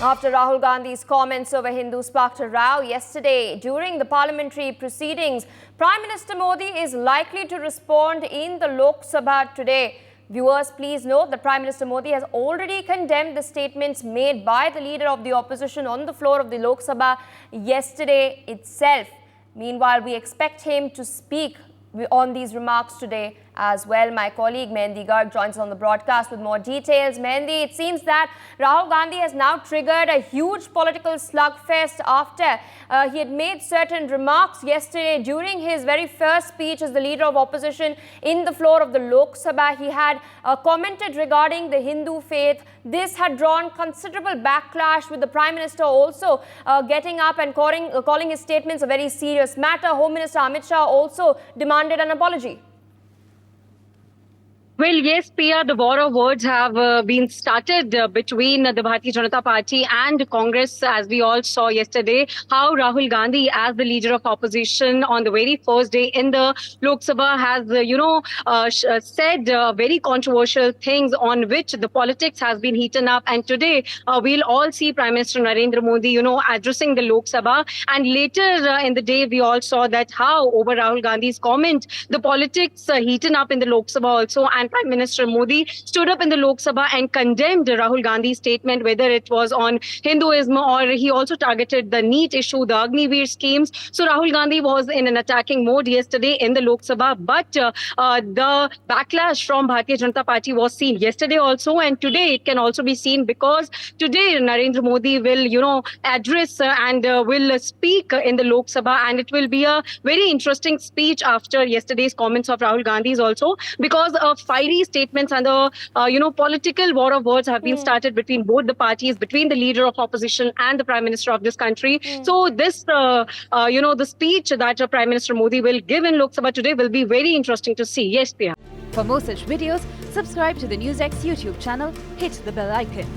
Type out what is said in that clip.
After Rahul Gandhi's comments over Hindu sparked a row yesterday during the parliamentary proceedings, Prime Minister Modi is likely to respond in the Lok Sabha today. Viewers, please note that Prime Minister Modi has already condemned the statements made by the leader of the opposition on the floor of the Lok Sabha yesterday itself. Meanwhile, we expect him to speak on these remarks today as well. My colleague Mehendi Garg joins us on the broadcast with more details. Mehendi, it seems that Rahul Gandhi has now triggered a huge political slugfest after he had made certain remarks yesterday during his very first speech as the leader of opposition in the floor of the Lok Sabha. He had commented regarding the Hindu faith. This had drawn considerable backlash, with the Prime Minister also getting up and calling his statements a very serious matter. Home Minister Amit Shah also demanded an apology. Well, yes, Priya, the war of words have been started between the Bharatiya Janata Party and Congress, as we all saw yesterday, how Rahul Gandhi, as the leader of opposition on the very first day in the Lok Sabha, has, said very controversial things on which the politics has been heated up. And today, we'll all see Prime Minister Narendra Modi, addressing the Lok Sabha. And later in the day, we all saw that how over Rahul Gandhi's comment, the politics heated up in the Lok Sabha also. And Prime Minister Modi stood up in the Lok Sabha and condemned Rahul Gandhi's statement, whether it was on Hinduism or he also targeted the NEET issue, the Agniveer schemes. So Rahul Gandhi was in an attacking mode yesterday in the Lok Sabha, but the backlash from Bharatiya Janata Party was seen yesterday also, and today it can also be seen, because today Narendra Modi will, address and will speak in the Lok Sabha, and it will be a very interesting speech after yesterday's comments of Rahul Gandhi's also, because fiery statements and the political war of words have been started between both the parties, between the leader of opposition and the Prime Minister of this country. So this, the speech that Prime Minister Modi will give in Lok Sabha today will be very interesting to see. Yes, Priya. For more such videos, subscribe to the NewsX YouTube channel, hit the bell icon.